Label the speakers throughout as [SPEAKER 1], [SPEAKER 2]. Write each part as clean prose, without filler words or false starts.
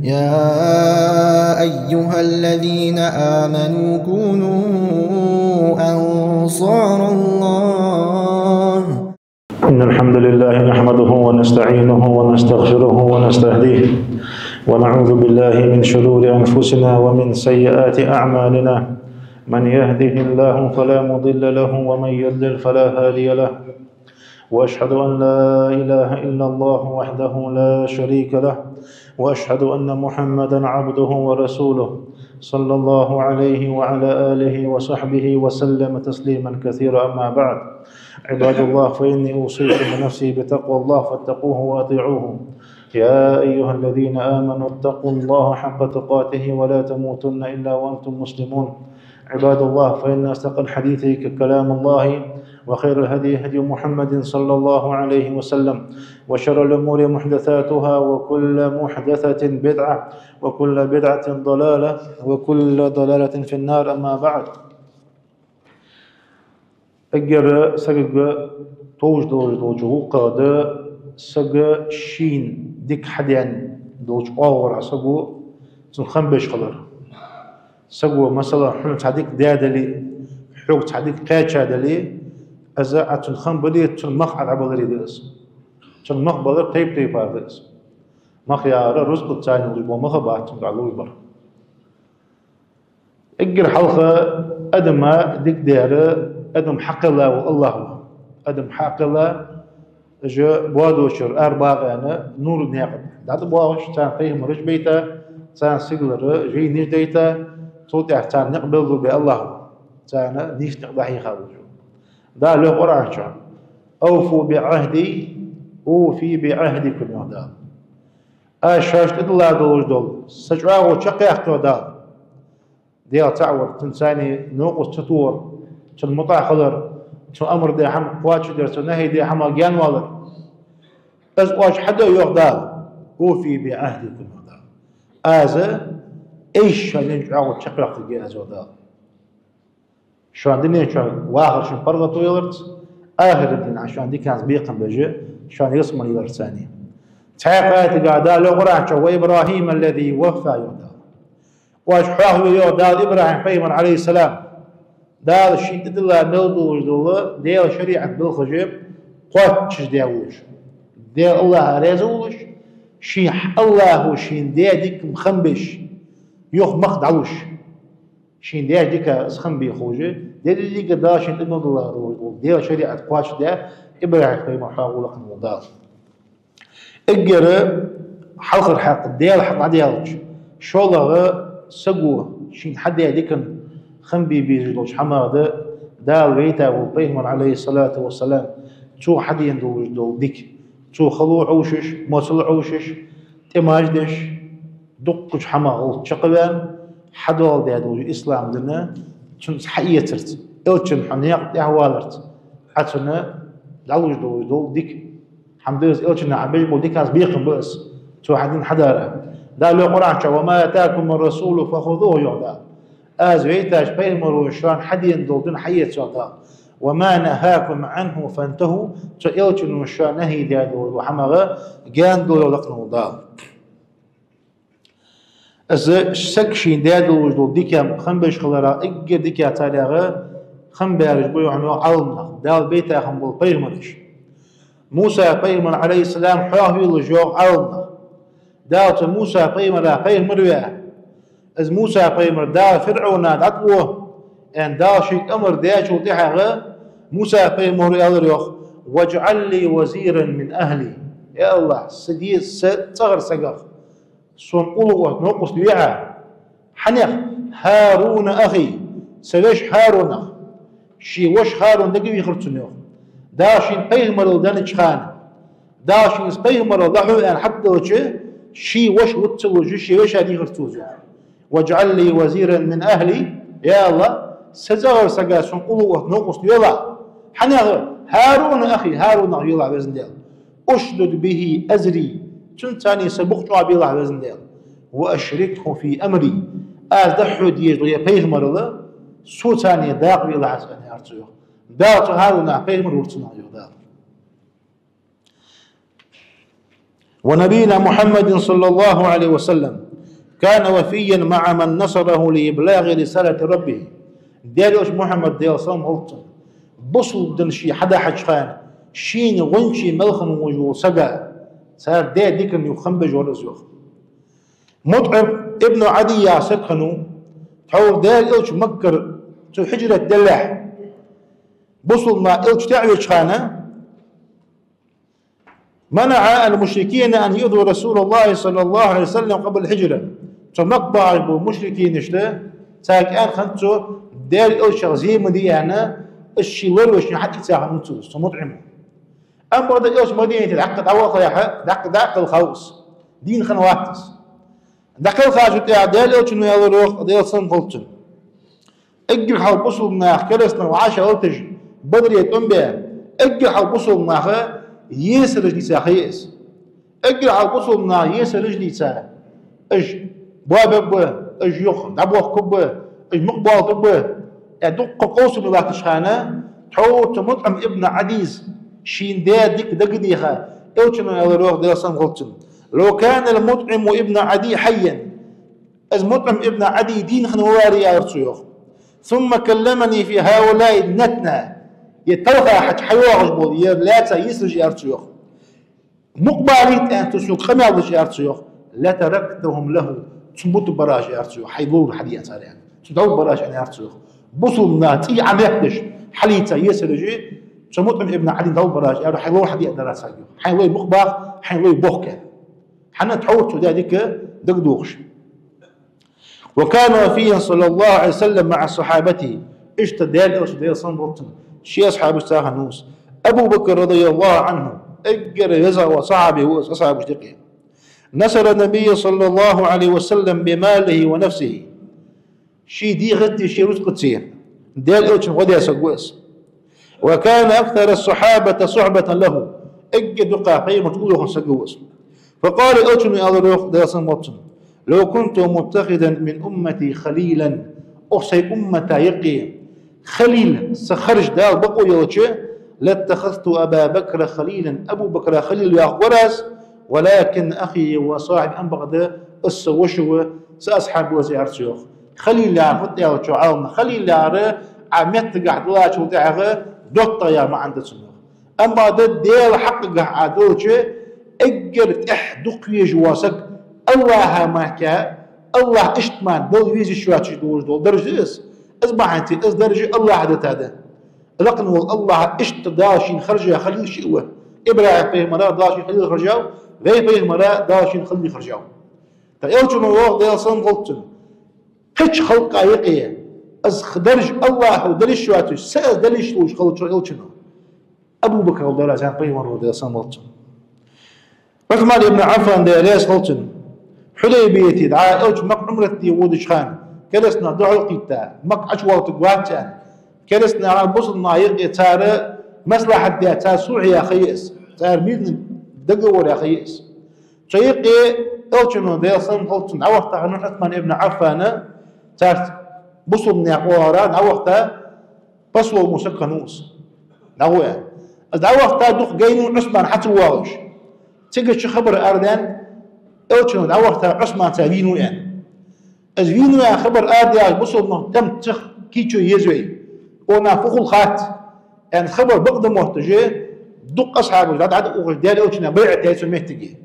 [SPEAKER 1] يا أيها الذين آمنوا كونوا أنصار الله.
[SPEAKER 2] إن الحمد لله نحمده ونستعينه ونستغفره ونستهديه ونعوذ بالله من شرور أنفسنا ومن سيئات أعمالنا. من يهده الله فلا مضل له ومن يضلل فلا هادي له، وأشهد أن لا إله إلا الله وحده لا شريك له، وأشهد أن محمدا عبده ورسوله صلى الله عليه وعلى آله وصحبه وسلم تسليما كثيرا. أما بعد، عباد الله، فإني أوصيكم نفسي بتقوى الله فاتقوه وأطيعوه. يا أيها الذين آمنوا اتقوا الله حق تقاته ولا تموتن إلا وأنتم مسلمون. عباد الله، فإن أصدق الحديث كلام الله، وخير الهدي هدي محمد صلى الله عليه وسلم، وشر الأمور محدثاتها، وكل محدثة بدعة، وكل بدعة ضلالة، وكل ضلالة في النار. أما بعد، أجر سجق توج دوج قادة سجق شين ديك حدين دوج أور سجق تنخنبش خضر سجق مثلا حنا تعديك دادلي حوق تعديك قاتشة دلي أزا أتنخن بدي تنمخ على بغري ديس تنمخ بغر تيب هذا ديس مخ يا رزق الثاني وجبوا مخ بعتم على البر أجر حلقة أدم ديك ديره أدم حق الله والله أدم حق الله جا بوادوشر أربعة أنا نور نيقب دعت بواش تان فيهم رج بيته تان سجلر جي نيش ديته صوت تان نقبل بالله تان نيش نقضي خاوجه دا له قرآن شان أوفوا بعهدي أوفي بعهدكم يا دال أشاشت الله دول سجعه وشقي أختو دال ديال تعور تنساني نوقس تطور تنمطع خضر تأمر دي حم قواتش دير تنهي دي حم أجيان والر بس واش حدا يغدال أوفي بعهدكم يا دال آزا إيش هنجعه وشقي أختو دال شو عندنا شو واخر شو فرقة ويلرت آخر الدين عشان دي كان بيقم بجي شان يصمن يلرت ثاني تعقات قاعدة لو قرأت شو إبراهيم الذي وفى يودا واش حاه يودا إبراهيم فيمن عليه السلام دال شدد الله نودو وجدوه ديال شريعة بالخجيب قوتش ديالوش ديال الله رازولش شي الله شين ديك مخنبش يخ مخدعوش شين ديال ديك سخن بيخوجي ديال اللي قداش انه الله ديال شريعه قواش ده ابراهيم في محاولة الموضوع اجر حلق الحق ديال حق ديالش شولغ سقو شين حد هذيك خنبي بيجلوش حماده دال بيتا وبيهمر عليه الصلاه والسلام تو حد يندو ديك تو خلو عوشش موصل عوشش تماجدش دقش حما شقبان حدول دادو الإسلام دنا شن حقيقترت إلشن حنيق دعوالرت عتنا دعوج دو ديك حمد لله إلشن عبيج بو ديك هاز بيقم بس تو حدين حدارة دا لو قرآن شو وما أتاكم الرسول فخذوه يعطى آز ويتاج بيمروا شان حدين دول دون حقيقة يعطى وما نهاكم عنه فانتهوا تو إلشن وشان نهي دادو وحمغة جان دول لقنوا دار از سكشين دادو وجدو ديكا خنبش خلرا اجر ديكا تاليغا خنبارج بيو عنو علمنا دال بيتا خنبول بيغمرش موسى بيغمر عليه السلام حواه يلجوغ علمنا دالت موسى بيغمر وياه از موسى بيغمر دال فرعون دعوه ان دال شيك امر داجو ديحاغا موسى بيغمر يالريوخ واجعل لي وزيرا من اهلي يا الله سديد صغر سقف صون قلوة نقص بيعها حنيخ هارون أخي سليش هارون شي وش هارون دقي يخرجنيو داشين بيغمر دانش خان داشين بيغمر ضحو أن حتى شي وش وتسوج شي وش هذه يخرجوز واجعل لي وزيرا من أهلي يا الله سزغر سقا صون قلوة نقص يلا حنيخ هارون أخي هارون يلا بإذن الله أشدد به أزري تنتاني سبق جواب الله بإذن الله وأشركه في أمري أزدحو ديجو يبيغمر الله سوتاني داق بالله عز وجل أرتيو داق هارون بيغمر ورتنا يو داق ونبينا محمد صلى الله عليه وسلم كان وفيا مع من نصره لإبلاغ رسالة ربه. ديالوش محمد ديال صام غلطن بصل دن شي حدا حجخان شين غنشي ملخن وجو سقا صار ديك يخنبج ورزوخ. مطعم ابن عدي ياسقنو تحول ديال إلش مكر تو حجرة دلح بصل ما إلش تعويش خانه منع المشركين أن يؤذوا رسول الله صلى الله عليه وسلم قبل الهجرة. فمقبع المشركين اشته تاك أن خنتو ديال إلش غزيم دي أنا الشيور وش حد يتساعد نتوس فمطعمه. أما بعد إلش مدينة العقد أول يا دق الخوص دين خنواتس دق الخاج بتاع ديال إلش إنه يروح ديال صن قلتن اجل حال بصل ناخ كرسنا وعاشا قلتج بدري يتم بها اجل حال بصل ناخ يسر رجلي ساخيس اجل حال بصل ناخ يسر رجلي سا اج بابا اج يخ دبوخ كبه اج مقبال طبه ادق قوس من ذات شخانه تحوت مطعم ابن عديز شين ديك دقديها اوتشنا يروح ديال صن قلتن لو كان المطعم ابن عدي حيا از مطعم ابن عدي دين خنواري يا رسوخ ثم كلمني في هؤلاء النتنة يتوقع حج حيواغش بود يرلاتا يسرج يارتيوخ مقباليت أن تسوق خمالش يارتيوخ لا تركتهم له تموت براج يارتيوخ حيدور حديث صار يعني تدور براج أن يارتيوخ بصلنا تي عم يحدش حليتا يسرج تموت من ابن علي دور براج يعني حيدور حديث دراسة حيدور مقباخ حيدور بوخك حنا تحوت ذلك دقدوغش. وكان وفيا صلى الله عليه وسلم مع صحابته اشتدال او شدال صنبوتن شي اصحاب الساهنوس ابو بكر رضي الله عنه اجر يزا وصعبه واصحاب اشتقي نصر النبي صلى الله عليه وسلم بماله ونفسه شي دي غدي شي رزقتيه دال اوتش غدي سقوس. وكان اكثر الصحابه صحبه له اجد قاقيمه تقول سقوس. فقال اوتش يا روح دال صنبوتن لو كنت متخذا من أمتي خليلا أخسي أمتا يقي خليل سخرج دال بقو يوتش لاتخذت أبا بكر خليلا أبو بكر خليل يا غراس ولكن أخي وصاحب أنبغد السوشو سأصحاب وزيار شيوخ خليل يعرفت يا وشعام خليل يعرف عميت قاعد لا شو تعرف دوتا يا ما عند سنوخ أما ديال حق قاعد دوتش اجر احدق يجواسك الله ماكا الله اشتمان دول ويزي شوات شدوش دول درجة اصبح انت درجة الله عدت هذا لكن الله اشت داشين خرجها خليه شيء ابراهيم فيه مرا داشين خليه خرجاو غير فيه مرا داشين خليه خرجاو تايوتو نو ديال صن قلتن كش خلق ايقيه از درج الله ودرج شوات ساز دليش وش خلق يوتشنو ابو بكر رضي الله عنه فيه مرا ديال صن قلتن عثمان بن عفان ديال قلتن حليبيتي دعاء اوج مق عمرتي ودش خان كلسنا دعو قيتا مق عشوة تقواتان كلسنا على بصلنا يرقي تارى مصلحة دي تاسوع يا خيس تار ميدن دقور يا خيس شيقي اوجنو دي صن قلتن عوقت عن عثمان ابن عفان تار بصلنا قواران عوقت بصلوا مسكنوس نوع از عوقت دق جينو عثمان حتى واوش تيجي خبر اردن اوتشنو دعوة عثمان تابينو يعني ازبينو يا خبر ادي بصل تم تخ كيتشو يزوي ونا فوق الخات يعني خبر بقدم محتجه دق اصحابه عاد اوغ ديال اوتشنا بيعت تيسو مهتجي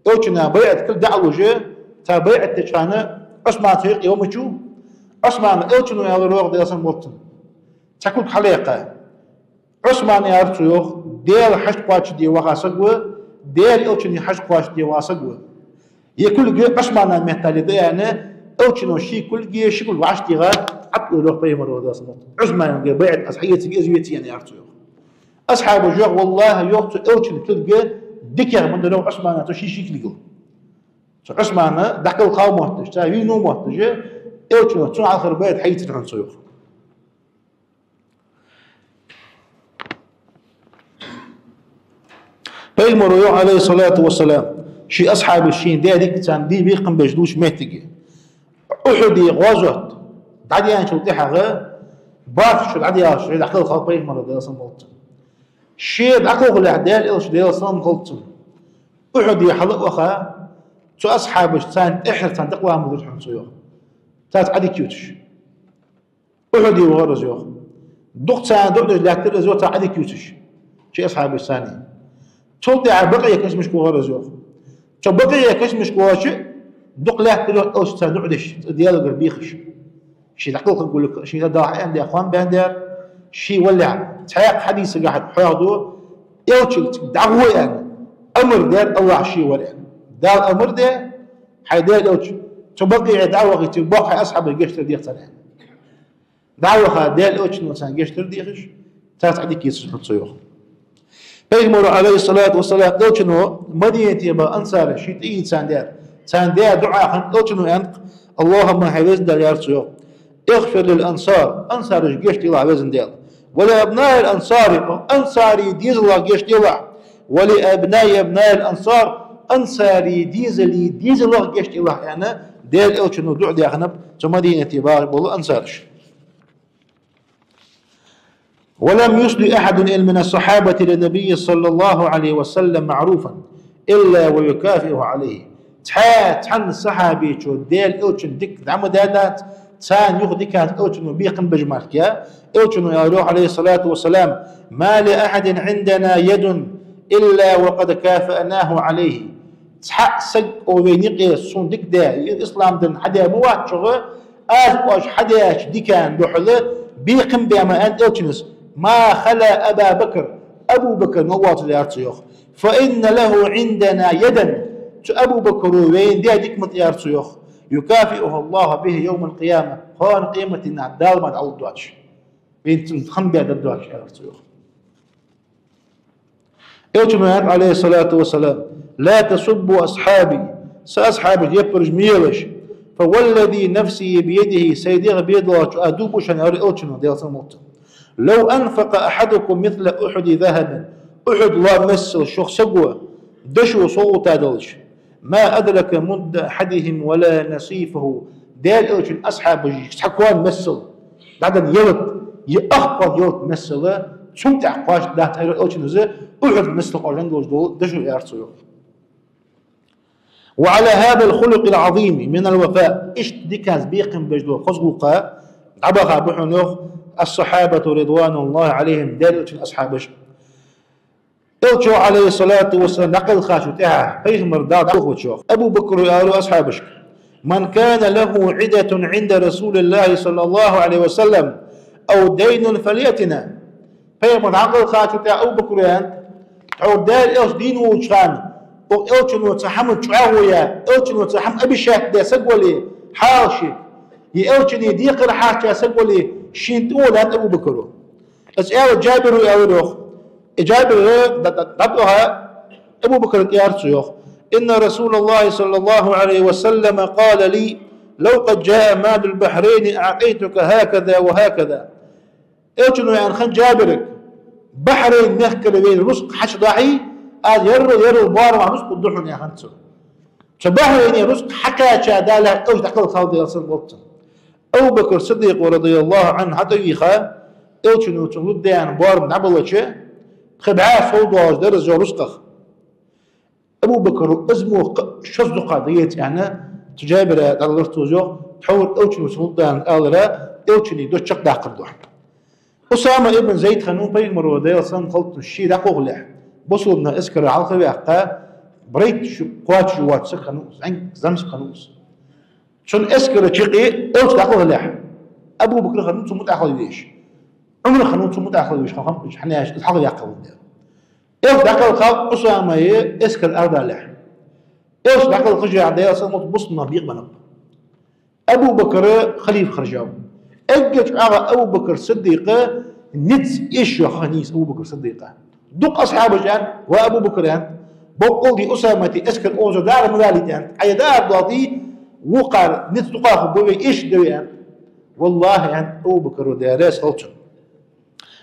[SPEAKER 2] اوتشنا بيعت كل دعوه جه تا بيعت تشانا عثمان تيق يوم تشو عثمان اوتشنو يا روغ ديال سنبوتن تاكل حليقه عثمان يا رتوخ ديال حش قواش دي وخاسقو ديال اوتشني حش قواش دي واسقو يكل جي عثمان مهتالي يعني اوتشنو شي كل جي شكل وعشتي غاد عطلوا له قيمه ولا صمت عثمان جي بيعت اصحيتي ازويتي يعني عرفتوا اصحاب الجوع والله يوقت اوتشن كل جي دكر من لو عثمان تو شي شكل عثمان دق القوم محتج تاوينو محتج اوتشنو تو اخر بيت حيت عن سيوخ بيمر عليه الصلاه والسلام شي اصحاب الشين ديك كان دي بيقم بجدوش مهتقي احدي غزوت دعيان شو تحغ باف شو دعيان شو دخل خلطي مره ده صمت شي دقوق الاعدال ايش ديال صم خلطن أحد يحلق وخا تو أصحابش تان إحنا تان تقوى مدرج حن صيوخ تات عدي كيوتش أحد يغرز يوخ دق تان دق لا ترزو تان عدي كيوتش شي أصحاب الثاني تولد بقية كش مش كوغرز يوخ تو بقية كش مش كواش دق لا ترو أوش تان دقدش ديال قربيخش شي تحقيق نقول لك شي داعي عندي أخوان باندر شي ولع تحقيق حديث قاعد حاضو يوتشل دعوة يعني أمر دار الله شي ولع دار أمر ده حيدار يوتش تبقي دعوة تبقى أصحاب الجيش ترديخ تاني دعوة دار يوتش مثلا جيش ترديخش تاس عندك يسحب صيوخ بيغمر عليه الصلاة والسلام دوتشنو مدينة يبقى أنصار شي تيجي ساندير دعاء خن دوتشنو أنق اللهم حيوز دار يارسيوخ اغفر للأنصار أنصار جيش تيلا وزن ديال ولأبناء الأنصار أنصاري ديز الله جيش تيلا ولأبناء الأنصار أنصاري ديز الله جيش تيلا يعني ديال أوتشنو دعاء ديخنب تو مدينة يبقى بولو أنصارش ولم يصل أحد من الصحابة للنبي صلى الله عليه وسلم معروفا إلا ويكافئه عليه تحن الصحابي شو ديل أوتشن ديك دعم دادات تان يخدي كانت أوتشن بيقن بجماركيا أوتشن يا روح عليه الصلاة والسلام ما لأحد عندنا يد إلا وقد كافأناه عليه تحق سق وبينيقي الصون ديك دا الإسلام دن حدا موات شغل واش حدا ديكان دوحله بيقن بما أنت أوتشنس ما خلا أبا بكر أبو بكر نوات اليارتيوخ فإن له عندنا يدا أبو بكر وين دي ديك متيارتيوخ يكافئه الله به يوم القيامة خان قيمة النعدال ما تعود دواتش بين تخنبي هذا الدواتش يارتيوخ يوتنوان عليه الصلاة والسلام لا تسبوا أصحابي سأصحابي يبرج ميلش فوالذي نفسي بيده سيدي بيد الله أدوب شنهار أوتنو ديال سموت لو أنفق أحدكم مثل أحد ذهبا أحد لا مسل شخص سقوة دشوا صوت دلش ما أدرك مد أحدهم ولا نصيفه دال أوتن أصحاب حكوان مسل بعدين يلت يأخذ يلت مسل ثم تعقاش دات أوتن زي أحد مسل قرن دول دشوا يارسوا وعلى هذا الخلق العظيم من الوفاء إيش ديكاز بيقم بجدو خصوقا عبغا بحنوخ الصحابة رضوان الله عليهم دالة أصحابش إلتشو عليه الصلاة والسلام نقل خاشو تاعه بيغمر داد أخوتشوخ أبو بكر يارو أصحابش من كان له عدة عند رسول الله صلى الله عليه وسلم أو دين فليتنا بيغمر عقل خاشو تاع أبو بكر يان تعود دال إلش دين وشان وإلتشو تحمل تعاوية إلتشو تحمل أبي شاك دا سقولي حاشي يإلتشو يديق رحاشا سقولي شين تقول أبو بكر أسأل جابر يقول جابر ضبطها أبو بكر يارسيوخ إن رسول الله صلى الله عليه وسلم قال لي لو قد جاء مال البحرين أعطيتك هكذا وهكذا إيجنو يعني خن جابرك بحرين نحكي بين رزق حش ضعي قال يرو بار مع رزق الضحن يا خنسو فبحرين رزق حكى شادالة أوش دخل خالد يصير بطن أبو بكر الصديق رضي الله عنه حتى يخا إلشنو تنود ديان بار من عبلتشه خبعاه فوضى درجة رزقه أبو بكر اسمه شصد قضية يعني تجابر على توجه تحول إلشنو تنود ديان آلرا إلشني دو تشق داقر دوح أسامة ابن زيد خنون بيغمر وديال صن خلط الشي داقو غلح بصلنا اسكر على الخبيعة بريت شو قوات جوات سك خنوس عن زمس خنوس شون اسكر تشقي إلش داقو غلح أبو بكر خنون ثم تأخذ ليش عمر خنون ثم تأخذ ليش خم حناش الحظ يعقل ده إيش داخل خاب أسامة اسكر أرض لح إيش داخل خرج عديا صمت بصنا بيقبل أبو بكر خليف خرجوا أجت على أبو بكر صديقه نتس إيش يا خنيس أبو بكر صديقه دق أصحابه جان وأبو بكر يعني بقول دي أسامة اسكر أوزو دار مدالي يعني أي دار ضاطي وقع نتس دقاق بوي إيش دوي يعني والله يعني أبو بكر ودارس غلطن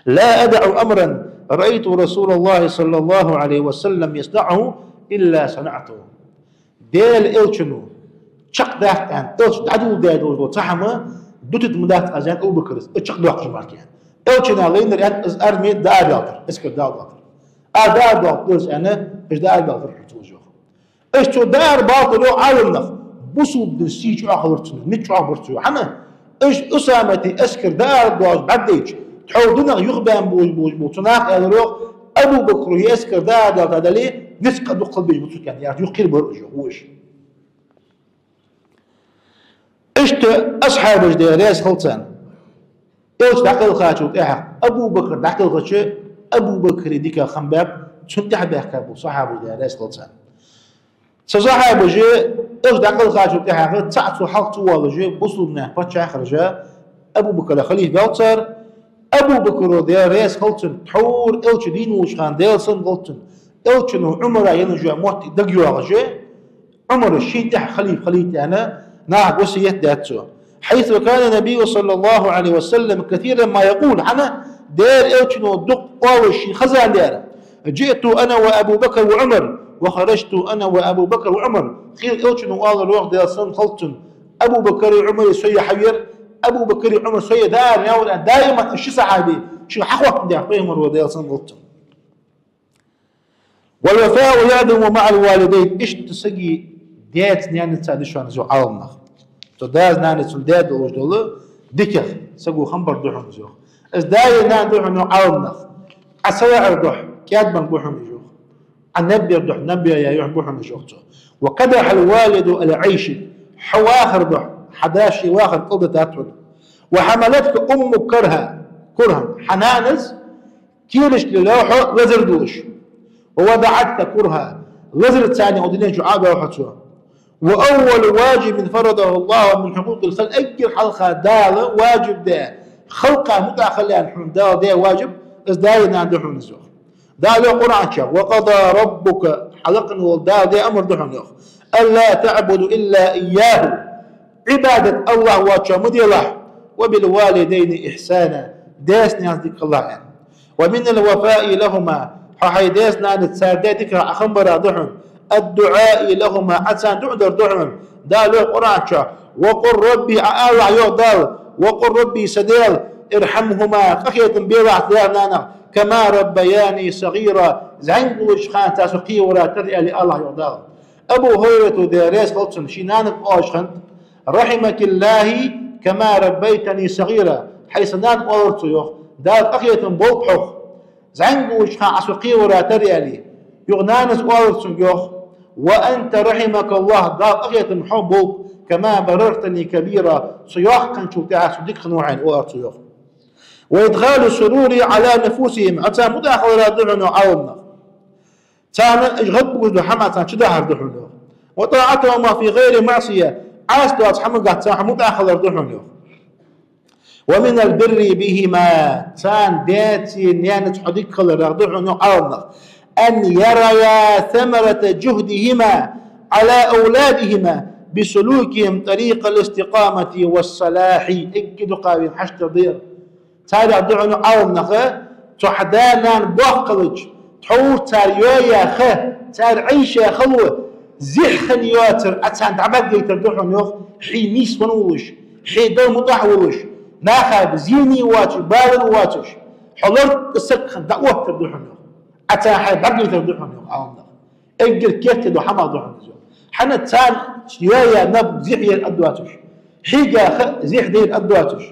[SPEAKER 2] لا أدع أمرا رأيت رسول الله صلى الله عليه وسلم يصنعه إلا صنعته ديل إلشنو شق داخت يعني إلش عدو دادو وصحمه دوتت مدات أزان أبو بكر شق داخت جمارك يعني إلشنا لين رأيت أرمي دار داخل اسكر دار داخل دار داخل أنا إيش دار داخل توجه اشتو دار باطلو عالمنا بصو بنسيج اخرتنا نتشو اخرتنا حنا ايش اسامتي اسكر دار دواج بعديج تحودنا يخبان بوج تناق يروح ابو بكر يسكر دار دواج هذا ليه نسق دو قلبي بوج كان يعني يقيل برجو وش اشت اصحاب جديريس خلصان ايش داخل خاتو ابو بكر داخل خاتو ابو بكر ديك خنباب شنت حبيك صحابه جديريس خلصان صحابه جي ايش داخل خاتو تعتو حلقتو والله جي بصلنا فتش اخرجا ابو بكر خليفه بوتر ابو بكر ديريس خلصن تحور الش دين وش خان ديلسن خلصن الش نو عمر ينجو موت دقيو جي عمر الشيء خليفه انا نعم وصية داتو حيث كان النبي صلى الله عليه وسلم كثيرا ما يقول أنا دير إلتنو دق قاوشي خزان دير جئت أنا وأبو بكر وعمر وخرجت أنا وأبو بكر وعمر خير إلتنو قال الروح دير صن خلطن أبو بكر وعمر سوية حوير أبو بكر وعمر سوية دار يا دائما الشي صحابي شو حقوق دير قيمر ودير صن خلطن والوفاء يعدم مع الوالدين إيش تسقي ديت نيان تسادشون زو عالمنا تو داز نان سولداد وجدول ديكه سقو خمبر دوحن زو از داي نان دوحن عالمنا عسوا اردوح كاد من بوحن جو النبي اردوح نبي يا يوح بوحن جوختو وكدح الوالد العيش حواخر دوح حداشي واخر قلد تاتون وحملتك امك كرها حنانز كيرش للوحو وزردوش ووضعتك كرها وزر الثاني ودين جعابه وحتوه وأول واجب فرضه الله من حقوق الخلق أجل حلقة دال واجب ده خلقه متأخلين حمد دال ده واجب ازداينا عندهم نزوخ دال قرآن شاف وقضى ربك حلقنا والدال ده أمر دحون يوخ ألا تعبدوا إلا إياه عبادة الله واتشا مدي الله وبالوالدين إحسانا داسني ذكر الله يعني ومن الوفاء لهما حي داسنا نتساردتك أخبر دحون الدعاء لهما حتى تعذر دعم دالو قرآن وقل ربي أعلى يوضل وقل ربي سديل ارحمهما قخية بيضع ثلاثنا كما ربياني صغيرة زعنقو إشخان تاسقي ولا ترئي لله يوضل أبو هريرة ديريس خلصن شينانك أشخن رحمك الله كما ربيتني صغيرة حيث نان أورتو يوخ دال قخية بوبحوخ زعنقو إشخان أسقي ولا ترئي لي يغنانس أورتو يوخ وأنت رحمك الله قال أغيت محبوب كما بررتني كبيرة صياح كان شو تعال صديق نوعين وأرتيوخ وإدخال السرور على نفوسهم حتى مداخل رادعنا عاونا تانا اجغب بوجد حما تان شداها ردحنا وطاعتهما في غير معصية عاستوا أصحاب قاعد مداخل رادعنا ومن البر بهما تان داتي نيانة حديق رادعنا عاونا أن يريا ثمرة جهدهما على أولادهما بسلوكهم طريق الاستقامة والصلاح اكدوا قاوين حشت ضير تاري دعنو عوم نخا تحدانا بوخلج تحور تاريويا خا تار عيشة خلوة زحن يوتر أتان تعبد يتر دعنو يوخ حي ميس ونوش حي دو مطاح ووش ناخا زيني واتش بالن واتش حضرت السكخن دعوة تردوحن أتى حي بقي تردوحن يوخ عوم نخا اجل كيف تدو حما دوحن يوخ حنا تان شوية نب زحية الأدواتش حيجا زيح دير الأدواتش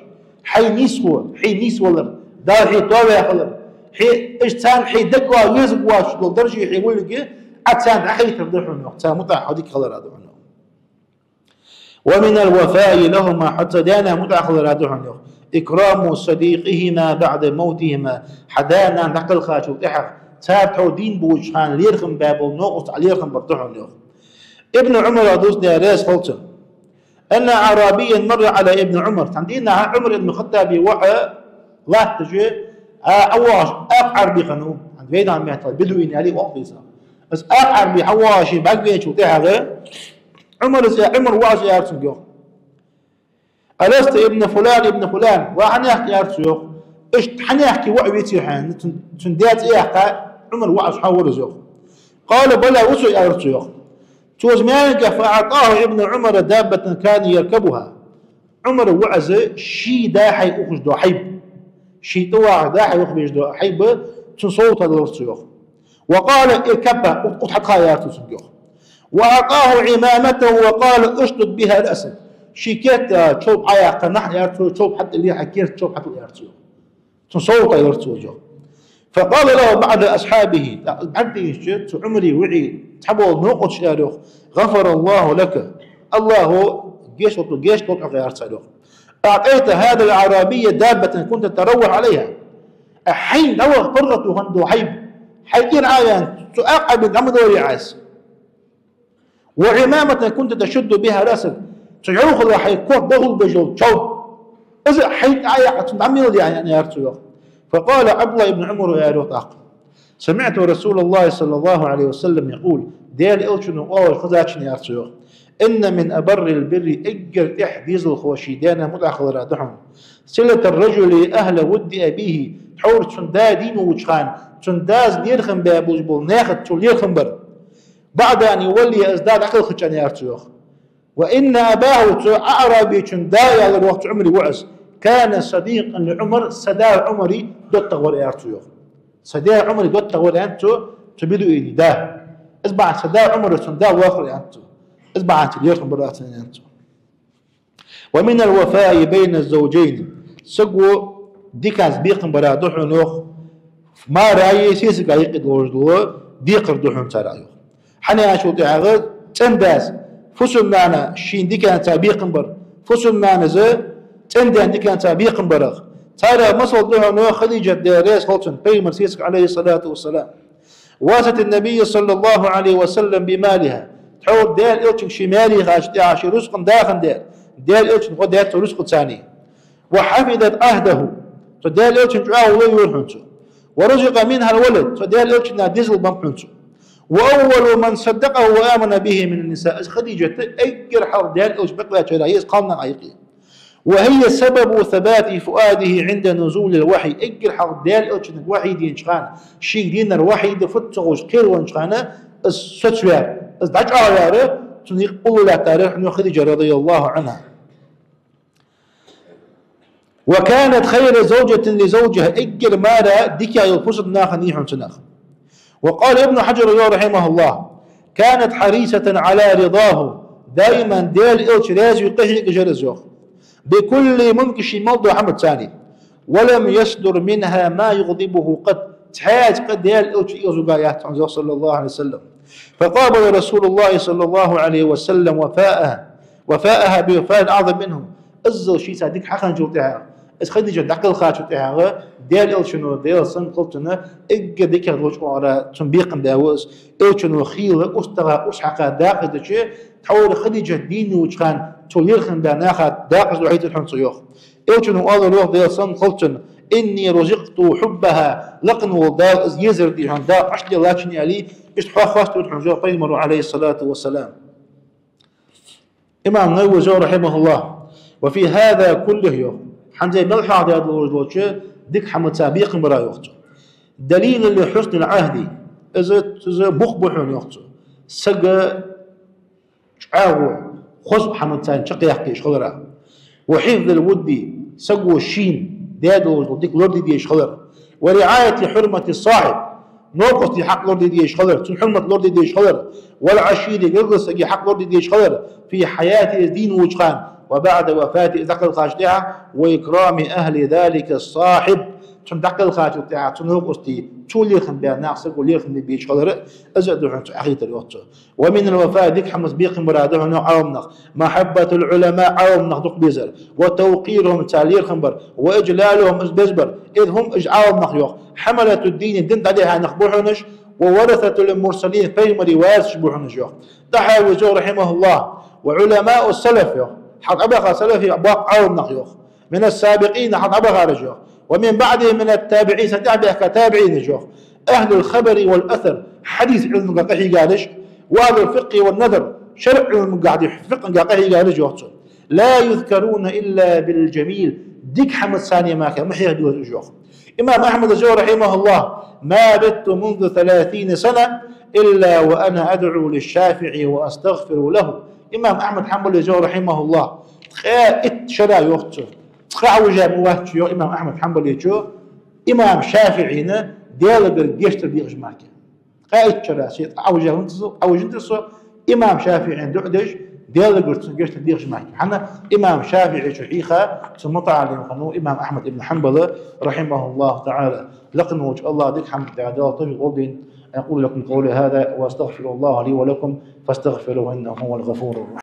[SPEAKER 2] حي نيسو حي نيس ولر دار حي طاوع خلر حي إيش تان حي دقوا يزق واش لدرجة حي يقول لك أتان حي تردحون وقت متع هذيك خلر هذون ومن الوفاء لهما حتى دانا متع خلر هذون إكرام صديقهما بعد موتهما حدانا نقل خاشو إحق تابعوا دين بوجهان ليرخم بابو نقص على ليرخم برتحون ابن عمر أدوسنا ريس فلتن أن أعرابيا مر على ابن عمر عندنا عمر بن الخطاب وحى الله تجي أواش أقعر بخنو عند بعيد عن مهتل بدوين عليه وقفيسا بس أقعر بحواشي بقى شو تحغى عمر واش يارسم جو ألست ابن فلان وحنا يحكي يارسو إيش حنا يحكي وعبيتي حان تنديت إيه عمر واش حول زوخ قال بلا وسو يارسو توزمانك فأعطاه ابن عمر دابة كان يركبها عمر وعز شي داحي أخش دو حيب شي طواع داحي أخش دو حيب تصوت الرسيوخ وقال اركبها أتحط خيارات سنجوخ وأعطاه عمامته وقال اشدد بها رأسك. شيكيت شوب عياق نحن يرتو شوب حتى اللي حكيت شوب حتى يرتو تصوت يرتو جو. فقال له بعد أصحابه بعد عمري وعي تحبوا نوقت شارخ غفر الله لك الله جيش طلع غير صاروخ. أعطيت هذا الأعرابي دابة كنت تروح عليها حين لو قرته هندو حيب حيكين عايان تؤقب من عمد ورعاس وعمامة كنت تشد بها راسك تجعوخ الله حيكون دغل بجو تشوب إذا حيت عايق عمي يعني يرتو. فقال عبد الله بن عمر يا روطاق سمعت رسول الله صلى الله عليه وسلم يقول ديال إلشنو أول خذاتشني يرتو إن من أبر البر إجر تحديز الخوشيدان متأخر رادحهم صلة الرجل أهل ود أبيه تحور تندا دين وجخان تنداز نيرخن بابوجبول ناخد توليرخن بر بعد أن يولي أزداد عقل خشان يرتوخ. وإن أباه أعرابي تندا على الوقت عمري وعز كان صديقا لعمر سدا عمري دوت تغور يرتوخ سدا عمري دوت تغور أنتو تبدو إلي ده اسمع سدا عمر تندا واخر أنتو اسمع تليرخن براتين أنتو. ومن الوفاء بين الزوجين سقو ديكاز بيقن برادوح نوخ ما رأي سيسك يقد وجدوه ديقر دوحون ترايو حنا شو تعغد تنداز فسلنا شين ديكان تابيقن بر فسلنا زه تندان ديكان تابيقن برغ ترى مصل دوحون نوخ خديجة داريس هولتن بيمر سيسك عليه الصلاة والسلام واسط النبي صلى الله عليه وسلم بمالها تحول ديال إلتك شمالي غاشتي عشي رزق داخل ديال إلتك وديال رزق ثاني وحفظت عهده فديال إلتك جعاه ويورحنته ورزق منها الولد فديال إلتك نادزل بمحنته. وأول من صدقه وآمن به من النساء خديجة أجر حر ديال إلتك بقى شرايس قامنا عيقين وهي سبب ثبات فؤاده عند نزول الوحي أجر حر ديال إلتك وحي دين شخان شيء دين الوحي دفتغوش كير وانشخانه السوار ازدعج عياره تنقل لا تاريخ أنه خديجة رضي الله عنها. وكانت خير زوجة لزوجها اجر مارا ديكا يلفصد ناخ نيحون تناخ. وقال ابن حجر رحمه الله كانت حريصة على رضاه دائما ديال إلش رازي قهي جرزوخ بكل منكش موضوع حمد ثاني ولم يصدر منها ما يغضبه قد تحاج قد ديال إلش إيزوغايات عن صلى الله عليه وسلم. فقابل رسول الله صلى الله عليه وسلم وفاءها بوفاء أعظم منه أزل شيء صادق حقا جوتها اس خديجة دقل خاتو تاعها ديال إلشنو ديال سن قلتنا إجا ديك الوجه على تنبيق داوز إلشنو خيل أستغى أشحق داقز شيء تحول خديجة دين وجخان تولير خن داناخا داقز وحيد الحن صيوخ إلشنو قال الوقت ديال سن قلتنا إني رزقت حبها لقن والدار إز يزر دي عن دا أشلي لاتشني علي إشتحوا خاصة الحنجو قيمر عليه الصلاة والسلام. إمام نووي رحمه الله وفي هذا كله يوم حمزة ملحة هذا الوجه ديك حمد سابق برا يوختو دليل لحسن العهد إذا مخبحون يوختو سجى عاو خصب حمد سان شقي يحكي شغلرا وحفظ الود سجوا الشين دادو ديك لورد دي شغلرا ورعاية حرمة الصاحب نوقص حق لورد دي شغلرا تن حرمة لورد دي شغلرا والعشير يقص حق لورد دي شغلرا في حياة الدين وجخان وبعد وفاة دقل خاشتها وإكرام أهل ذلك الصاحب تن دقل خاشتها تنوقستي تولي خن بها ناقصك ولي خن بيش خضر أزعدوا عن أخيط الوقت. ومن الوفاة ذيك حمص بيق مراده عومنخ محبة العلماء عومنخ دق بيزر وتوقيرهم تالير خنبر وإجلالهم بزبر إذ هم إجعاومنخ يوخ حملة الدين دنت عليها نخبوحنش وورثة المرسلين فيهم روايات شبوحنش يوخ. تحاوي رحمه الله وعلماء السلف يوخ حق أبقى سلفي أباق عوم نخيوخ من السابقين حق أبقى رجوخ ومن بعدهم من التابعين ستعبه كتابعين جوخ أهل الخبر والأثر حديث علم قاقحي قالش وأهل الفقه والنذر شرع علم قاعد فقه قاقحي قالش جوخ لا يذكرون إلا بالجميل ديك حمد ثانية ما كان محيح جوخ. إمام أحمد الزهري رحمه الله ما بت منذ 30 سنة إلا وأنا أدعو للشافعي وأستغفر له. إمام أحمد حنبل الزهري رحمه الله تخاء شرا يوختو تخاء وجه موات يو إمام أحمد حنبل يجو إمام شافعينا ديال بالجيشتر ديال جماكه تخاء شرا سيت أوجه انتصو إمام شافعي دعدش ديال قرص جيش تديرش معك حنا إمام شافعي شحيخة متعلم خنو إمام أحمد بن حنبل رحمه الله تعالى لقن وجه الله ديك حمد تعالى طيب قولين أقول لكم قولي هذا وأستغفر الله لي ولكم فاستغفروه إنه هو الغفور الرحيم.